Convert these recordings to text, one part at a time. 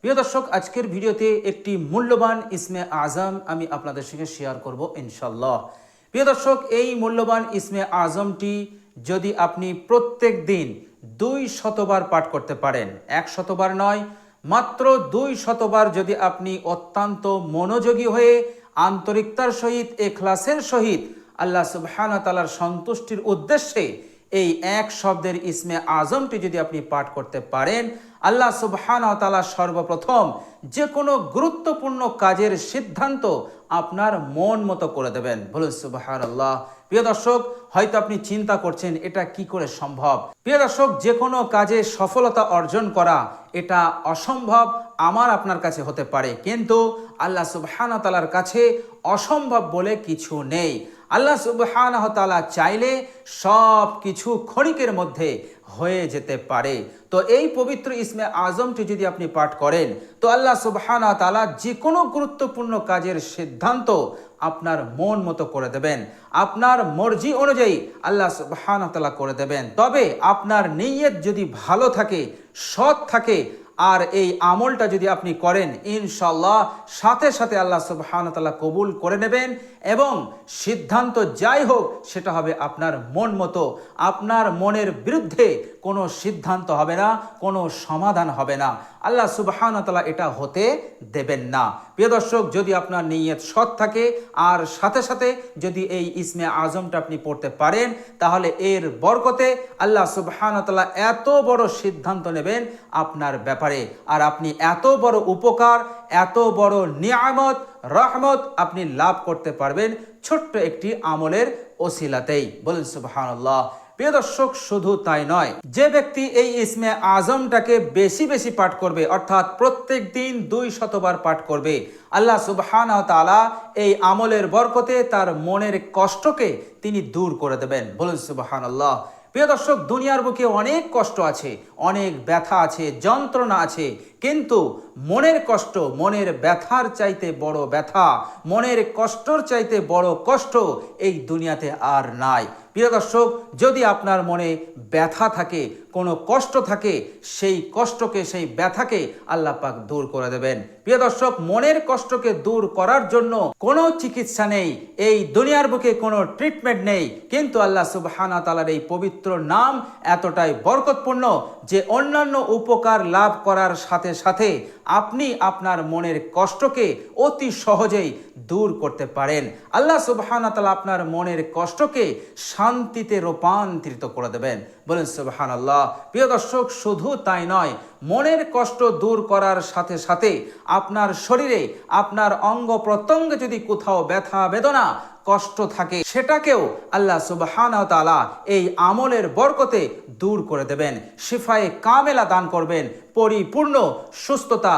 প্রিয় দর্শক, আজকের ভিডিওতে একটি মূল্যবান ইসমে আজম আমি আপনাদের সঙ্গে শেয়ার করব ইনশাল্লাহ। প্রিয় দর্শক, এই মূল্যবান ইসমে আজমটি যদি আপনি প্রত্যেক দিন 200বার পাঠ করতে পারেন, 100বার নয়, মাত্র 200বার যদি আপনি অত্যন্ত মনোযোগী হয়ে আন্তরিকতার সহিত এখলাসের সহিত আল্লাহ সুবহানাহু ওয়া তাআলার সন্তুষ্টির উদ্দেশ্যে এই এক শব্দের ইসমে আজমটি যদি আপনি পাঠ করতে পারেন, আল্লাহ সুবহানাহু ওয়া তাআলা সর্বপ্রথম যে কোনো গুরুত্বপূর্ণ কাজের সিদ্ধান্ত আপনার মন মতো করে দেবেন। বলুন সুবহানাল্লাহ। প্রিয় দর্শক, হয়তো আপনি চিন্তা করছেন এটা কি করে সম্ভব। প্রিয় দর্শক, যে কোনো কাজে সফলতা অর্জন করা এটা অসম্ভব আমার আপনার কাছে হতে পারে, কিন্তু আল্লাহ সুবহানাহু ওয়া তাআলার কাছে অসম্ভব বলে কিছু নেই। আল্লাহ সুবহানাহু ওয়া তাআলা চাইলে সব কিছু ক্ষণিকের মধ্যে হয়ে যেতে পারে। তো এই পবিত্র ইসমে আজমটি যদি আপনি পাঠ করেন, তো আল্লাহ সুবহানাহু ওয়া তাআলা যে কোনো গুরুত্বপূর্ণ কাজের সিদ্ধান্ত আপনার মন মতো করে দেবেন, আপনার মর্জি অনুযায়ী আল্লাহ সুবহানাহু ওয়া তাআলা করে দেবেন। তবে আপনার নিয়ত যদি ভালো থাকে, সৎ থাকে, আর এই আমলটা যদি আপনি করেন, ইনশাল্লাহ সাথে সাথে আল্লাহ সুবহানাহু ওয়া তাআলা কবুল করে নেবেন এবং সিদ্ধান্ত যাই হোক সেটা হবে আপনার মন মতো। আপনার মনের বিরুদ্ধে কোনো সিদ্ধান্ত হবে না, কোনো সমাধান হবে না। আল্লাহ সুবহানাহু ওয়া তাআলা এটা হতে দেবেন না। প্রিয় দর্শক, যদি আপনার নিয়ত সৎ থাকে আর সাথে সাথে যদি এই ইসমে আজমটা আপনি পড়তে পারেন, তাহলে এর বরকতে আল্লাহ সুবহানাহু ওয়া তাআলা এত বড় সিদ্ধান্ত নেবেন আপনার ব্যাপারে, আর আপনি এত বড় উপকার, এত বড় নিয়ামত, রহমত আপনি লাভ করতে পারবেন ছোট্ট একটি আমলের ওসিলাতেই। বলুন সুবহানাল্লাহ। প্রিয় দর্শক, শুধু তাই নয়, যে ব্যক্তি এই ইসমে আজমটাকে বেশি বেশি পাঠ করবে, অর্থাৎ প্রত্যেক দিন 200বার পাঠ করবে, আল্লাহ সুবহানাহু ওয়া তাআলা এই আমলের বরকতে তার মনের কষ্টকে তিনি দূর করে দেবেন। বলুন সুবহানাল্লাহ। প্রিয় দর্শক, দুনিয়ার বুকে অনেক কষ্ট আছে, অনেক ব্যথা আছে, যন্ত্রণা আছে, কিন্তু মনের কষ্ট, মনের ব্যথার চাইতে বড় ব্যথা, মনের কষ্টর চাইতে বড় কষ্ট এই দুনিয়াতে আর নাই। প্রিয় দর্শক, যদি আপনার মনে ব্যথা থাকে, কোনো কষ্ট থাকে, সেই কষ্টকে, সেই ব্যথাকে আল্লাহ পাক দূর করে দেবেন। প্রিয় দর্শক, মনের কষ্টকে দূর করার জন্য কোনো চিকিৎসা নেই, এই দুনিয়ার বুকে কোনো ট্রিটমেন্ট নেই, কিন্তু আল্লাহ সুবহানাহু ওয়া তাআলার এই পবিত্র নাম এতটাই বরকতপূর্ণ যে অন্যান্য উপকার লাভ করার সাথে সাথে আপনি আপনার মনের কষ্টকে অতি সহজেই দূর করতে পারেন। আল্লাহ সুবহানাহু ওয়া তাআলা আপনার মনের কষ্টকে শান্তিতে রূপান্তরিত করে দেবেন। বলেন সুবহানাল্লাহ। প্রিয় দর্শক, শুধু তাই নয়, মনের কষ্ট দূর করার সাথে সাথে আপনার শরীরে, আপনার অঙ্গ প্রত্যঙ্গে যদি কোথাও ব্যথা বেদনা কষ্ট থাকে, সেটাকেও আল্লাহ সুবহানাহু ওয়া তাআলা এই আমলের বরকতে দূর করে দেবেন, শিফায়ে কামেলা দান করবেন, পরিপূর্ণ সুস্থতা,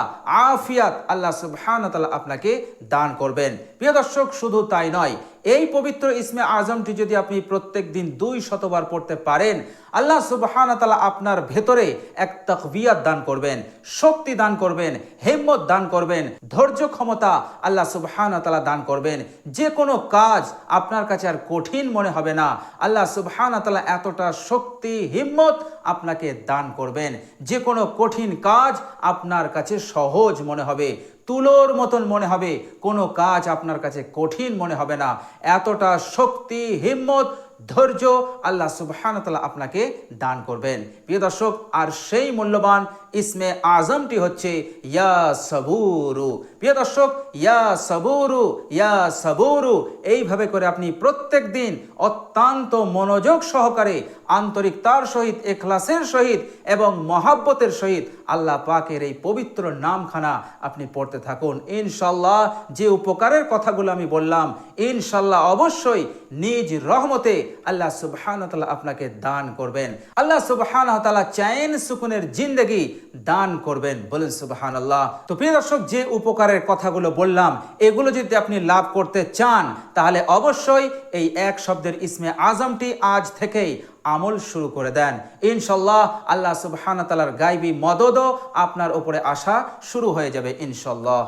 আফিয়াত আল্লাহ সুবহানাহু ওয়া তাআলা আপনাকে দান করবেন। প্রিয় দর্শক, শুধু তাই নয়, এই পবিত্র ইসমে আজমটি যদি আপনি প্রত্যেক দিন 200বার পড়তে পারেন, আল্লাহ সুবহানাহু ওয়া তাআলা আপনার ভেতরে এক তাকবিয়াত দান করবেন, শক্তি দান করবেন, হিম্মত দান করবেন, ধৈর্য ক্ষমতা আল্লাহ সুবহানাহু ওয়া তাআলা দান করবেন। যে কোনো কাজ আপনার কাছে আর কঠিন মনে হবে না। আল্লাহ সুবহানাহু ওয়া তাআলা এতটা শক্তি, হিম্মত আপনাকে দান করবেন, যে কোনো কঠিন কাজ আপনার কাছে সহজ মনে হবে, তুলোর মতন মনে হবে, কোনো কাজ আপনার কাছে কঠিন মনে হবে না। এতটা শক্তি, হিম্মত, ধৈর্য আল্লাহ সুবহানাহু ওয়া তাআলা আপনাকে দান করবেন। প্রিয় দর্শক, আর সেই মূল্যবান ইসমে আজমটি হচ্ছে ইয়া সাবুরু। প্রিয় দর্শক, ইয়া সাবুরু, ইয়া সাবুরু, এইভাবে করে আপনি প্রত্যেক দিন অত্যন্ত মনোযোগ সহকারে, আন্তরিকতার সহিত, এখলাসের সহিত এবং মহাব্বতের সহিত আল্লাহ পাকের এই পবিত্র নামখানা আপনি পড়তে থাকুন। ইনশাল্লাহ যে উপকারের কথাগুলো আমি বললাম, ইনশাল্লাহ অবশ্যই নিজ রহমতে আল্লাহ সুবহানাহু ওয়া তাআলা আপনাকে দান করবেন। আল্লাহ সুবহানাহু ওয়া তাআলা চैन সুকুনের জিন্দেগি দান করবেন। বলেন সুবহানাল্লাহ। তো প্রিয় দর্শক, যে উপকারের কথাগুলো বললাম, এগুলো যদি আপনি লাভ করতে চান, তাহলে অবশ্যই এই এক শব্দের ইসমে আজমটি আজ থেকেই আমল শুরু করে দেন। ইনশাল্লাহ আল্লাহ সুবহানাহু ওয়া তাআলার গায়বী মদদও আপনার উপরে আসা শুরু হয়ে যাবে ইনশাল্লাহ।